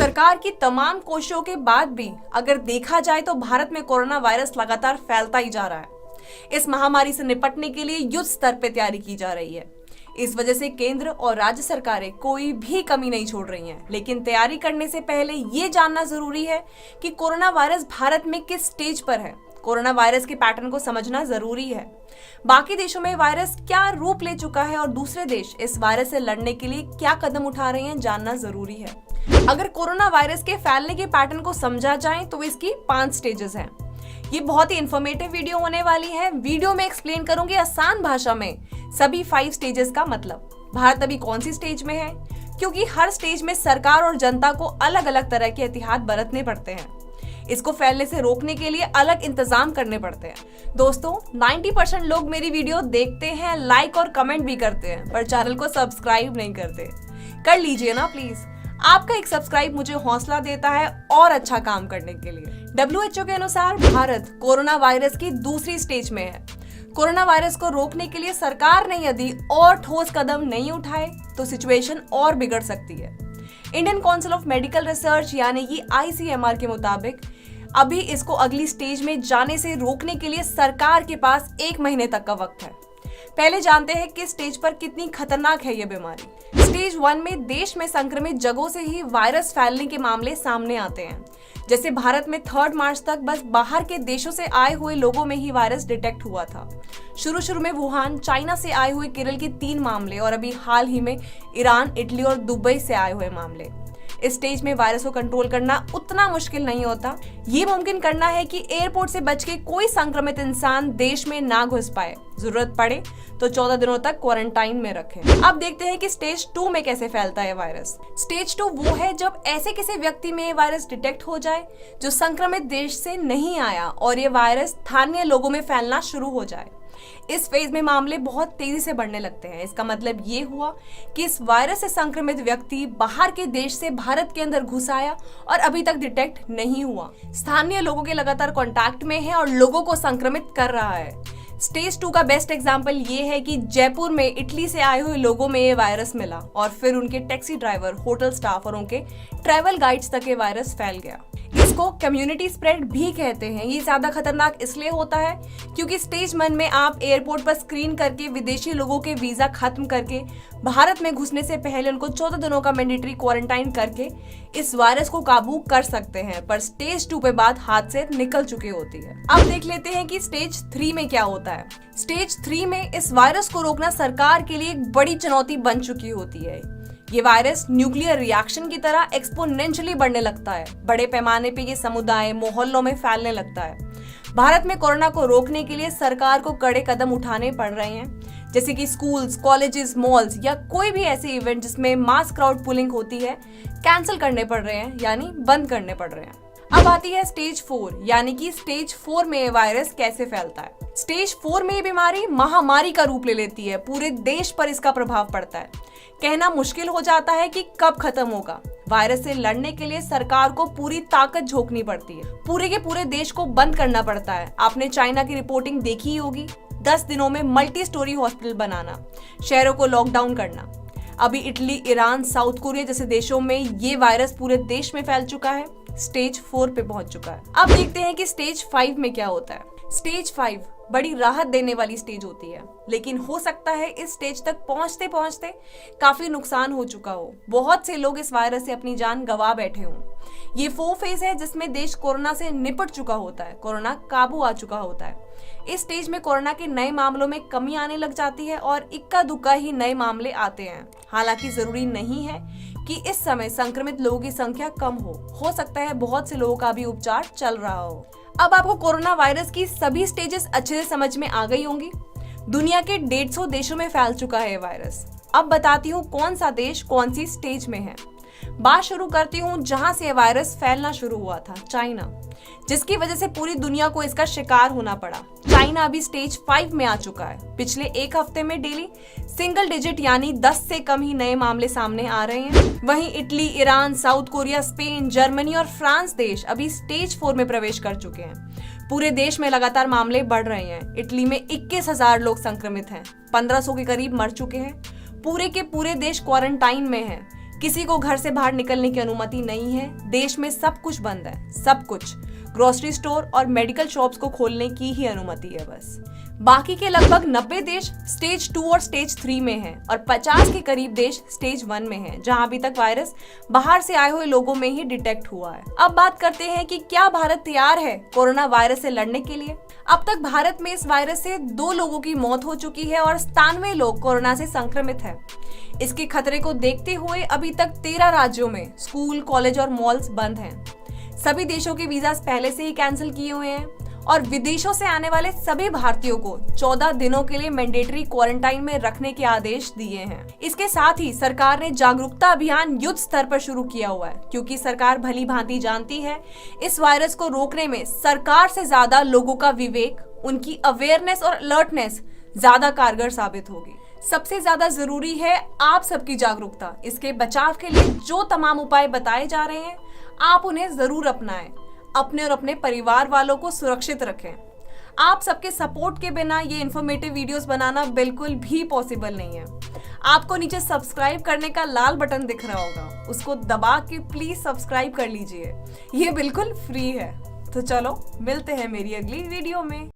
सरकार की तमाम कोशिशों के बाद भी अगर देखा जाए तो भारत में कोरोना वायरस लगातार फैलता ही जा रहा है। इस महामारी से निपटने के लिए युद्ध स्तर पर तैयारी की जा रही है। इस वजह से केंद्र और राज्य सरकारें कोई भी कमी नहीं छोड़ रही हैं। लेकिन तैयारी करने से पहले ये जानना जरूरी है कि कोरोना वायरस भारत में किस स्टेज पर है। कोरोना वायरस के पैटर्न को समझना जरूरी है। बाकी देशों में वायरस क्या रूप ले चुका है और दूसरे देश इस वायरस से लड़ने के लिए क्या कदम उठा रहे हैं, जानना जरूरी है। अगर कोरोना वायरस के फैलने के पैटर्न को समझा जाए तो इसकी 5 स्टेजेस हैं। ये बहुत ही इंफॉर्मेटिव वीडियो होने वाली है। वीडियो में एक्सप्लेन करूंगी आसान भाषा में सभी 5 स्टेजेस का मतलब। भारत अभी कौन सी स्टेज में है, क्योंकि हर स्टेज में सरकार और जनता को अलग अलग तरह के एहतियात बरतने पड़ते हैं। इसको फैलने से रोकने के लिए अलग इंतजाम करने पड़ते हैं। दोस्तों, 90% लोग मेरी वीडियो देखते हैं, लाइक और कमेंट भी करते हैं, पर चैनल को सब्सक्राइब नहीं करते। कर लीजिए ना प्लीज। आपका एक सब्सक्राइब मुझे हौसला देता है और अच्छा काम करने के लिए। WHO के अनुसार भारत कोरोना वायरस की दूसरी स्टेज में है। कोरोना वायरस को रोकने के लिए सरकार ने यदि और ठोस कदम नहीं उठाए तो सिचुएशन और बिगड़ सकती है। Indian council of medical research यानी कि ICMR के मुताबिक अभी इसको अगली स्टेज में जाने से रोकने के लिए सरकार के पास 1 महीने तक का वक्त है। पहले जानते हैं कि स्टेज पर कितनी खतरनाक है ये बीमारी। स्टेज 1 में देश में संक्रमित जगहों से ही वायरस फैलने के मामले सामने आते हैं। जैसे भारत में 3 मार्च तक बस बाहर के देशों से आए हुए लोगों में ही वायरस डिटेक्ट हुआ था। शुरू में वुहान, चाइना से आए हुए केरल के 3 मामले और अभी हाल ही में ईरान, इटली और दुबई से आए हुए मामले। इस स्टेज में वायरस को कंट्रोल करना उतना मुश्किल नहीं होता। ये मुमकिन करना है कि एयरपोर्ट से बच के कोई संक्रमित इंसान देश में ना घुस पाए। जरूरत पड़े तो 14 दिनों तक क्वारंटाइन में रखें। अब देखते हैं कि स्टेज 2 में कैसे फैलता है वायरस। स्टेज 2 वो है जब ऐसे किसी व्यक्ति में ये वायरस डिटेक्ट हो जाए जो संक्रमित देश से नहीं आया और ये वायरस स्थानीय लोगों में फैलना शुरू हो जाए। इस फेज में मामले बहुत तेजी से बढ़ने लगते हैं। इसका मतलब ये हुआ कि इस वायरस से संक्रमित व्यक्ति बाहर के देश से भारत के अंदर घुस आया और अभी तक डिटेक्ट नहीं हुआ। स्थानीय लोगों के लगातार कांटेक्ट में है और लोगों को संक्रमित कर रहा है। स्टेज 2 का बेस्ट एग्जाम्पल ये है कि जयपुर में इटली से आए हुए लोगों में ये वायरस मिला और फिर उनके टैक्सी ड्राइवर, होटल स्टाफ और उनके ट्रैवल गाइड्स तक ये वायरस फैल गया। इसको कम्युनिटी स्प्रेड भी कहते हैं। ये ज्यादा खतरनाक इसलिए होता है क्योंकि स्टेज 1 में आप एयरपोर्ट पर स्क्रीन करके विदेशी लोगों के वीजा खत्म करके भारत में घुसने से पहले उनको 14 दिनों का मैंडेटरी क्वारंटाइन करके इस वायरस को काबू कर सकते हैं। पर स्टेज 2 पे बात हाथ से निकल चुकी होती है। अब देख लेते हैं कि स्टेज 3 में क्या होता है। स्टेज 3 में इस वायरस को रोकना सरकार के लिए एक बड़ी चुनौती बन चुकी होती है। ये वायरस न्यूक्लियर रिएक्शन की तरह एक्सपोनेंशियली बढ़ने लगता है। बड़े पैमाने पे ये समुदाय, मोहल्लों में फैलने लगता है। भारत में कोरोना को रोकने के लिए सरकार को कड़े कदम उठाने पड़ रहे हैं, जैसे कि स्कूल्स, कॉलेजेस, मॉल्स या कोई भी ऐसे इवेंट जिसमें मास क्राउड पुलिंग होती है, कैंसिल करने पड़ रहे हैं, यानी बंद करने पड़ रहे हैं। अब आती है स्टेज 4, यानी कि स्टेज 4 में ये वायरस कैसे फैलता है। स्टेज 4 में ये बीमारी महामारी का रूप ले लेती है। पूरे देश पर इसका प्रभाव पड़ता है। कहना मुश्किल हो जाता है कि कब खत्म होगा। वायरस से लड़ने के लिए सरकार को पूरी ताकत झोंकनी पड़ती है। पूरे के पूरे देश को बंद करना पड़ता है। आपने चाइना की रिपोर्टिंग देखी ही होगी। 10 दिनों में मल्टी स्टोरी हॉस्पिटल बनाना, शहरों को लॉकडाउन करना। अभी इटली, ईरान, साउथ कोरिया जैसे देशों में ये वायरस पूरे देश में फैल चुका है। स्टेज 4 पे पहुंच चुका है। अब देखते हैं कि स्टेज 5 में क्या होता है। स्टेज 5 बड़ी राहत देने वाली स्टेज होती है, लेकिन हो सकता है इस स्टेज तक पहुंचते पहुंचते काफी नुकसान हो चुका हो। बहुत से लोग इस वायरस से अपनी जान गंवा बैठे हों। ये वो फेज है जिसमें देश कोरोना से निपट चुका होता है, कोरोना काबू आ चुका होता है। इस स्टेज में कोरोना के नए मामलों में कमी आने लग जाती है और इक्का दुक्का ही नए मामले आते हैं। हालांकि जरूरी नहीं है कि इस समय संक्रमित लोगों की संख्या कम हो सकता है बहुत से लोगों का भी उपचार चल रहा हो। अब आपको कोरोना वायरस की सभी स्टेजेस अच्छे से समझ में आ गई होंगी। दुनिया के 150 देशों में फैल चुका है वायरस। अब बताती हूँ कौन सा देश कौन सी स्टेज में है। बात शुरू करती हूँ जहां से वायरस फैलना शुरू हुआ था, चाइना, जिसकी वजह से पूरी दुनिया को इसका शिकार होना पड़ा। चाइना अभी स्टेज 5 में आ चुका है। पिछले 1 हफ्ते में डेली सिंगल डिजिट यानी 10 से कम ही नए मामले सामने आ रहे हैं। वहीं Italy, Iran, south Korea, Spain, Germany और फ्रांस देश अभी स्टेज 4 में प्रवेश कर चुके हैं। पूरे देश में लगातार मामले बढ़ रहे हैं। इटली में 21,000 लोग संक्रमित हैं, 1500 के करीब मर चुके हैं। पूरे के पूरे देश क्वारंटाइन में है। किसी को घर से बाहर निकलने की अनुमति नहीं है। देश में सब कुछ बंद है, सब कुछ। ग्रोसरी स्टोर और मेडिकल शॉप्स को खोलने की ही अनुमति है बस। बाकी के लगभग 90 देश स्टेज 2 और स्टेज 3 में हैं और 50 के करीब देश स्टेज 1 में हैं, जहां अभी तक वायरस बाहर से आए हुए लोगों में ही डिटेक्ट हुआ है। अब बात करते हैं कि क्या भारत तैयार है कोरोना वायरस से लड़ने के लिए। अब तक भारत में इस वायरस से 2 लोगों की मौत हो चुकी है और 97 लोग कोरोना से संक्रमित हैं। इसके खतरे को देखते हुए अभी तक 13 राज्यों में स्कूल, कॉलेज और मॉल्स बंद हैं। सभी देशों के वीजा पहले से ही कैंसिल किए हुए हैं और विदेशों से आने वाले सभी भारतीयों को 14 दिनों के लिए मैंडेटरी क्वारंटाइन में रखने के आदेश दिए हैं। इसके साथ ही सरकार ने जागरूकता अभियान युद्ध स्तर पर शुरू किया हुआ है, क्योंकि सरकार भली भांति जानती है इस वायरस को रोकने में सरकार से ज्यादा लोगों का विवेक, उनकी अवेयरनेस और अलर्टनेस ज्यादा कारगर साबित होगी। सबसे ज्यादा जरूरी है आप सबकी जागरूकता। इसके बचाव के लिए जो तमाम उपाय बताए जा रहे हैं, आप उन्हें जरूर अपनाएं। अपने और अपने परिवार वालों को सुरक्षित रखें। आप सबके सपोर्ट के बिना ये इन्फॉर्मेटिव वीडियोस बनाना बिल्कुल भी पॉसिबल नहीं है। आपको नीचे सब्सक्राइब करने का लाल बटन दिख रहा होगा, उसको दबा के प्लीज सब्सक्राइब कर लीजिए। ये बिल्कुल फ्री है। तो चलो मिलते हैं मेरी अगली वीडियो में।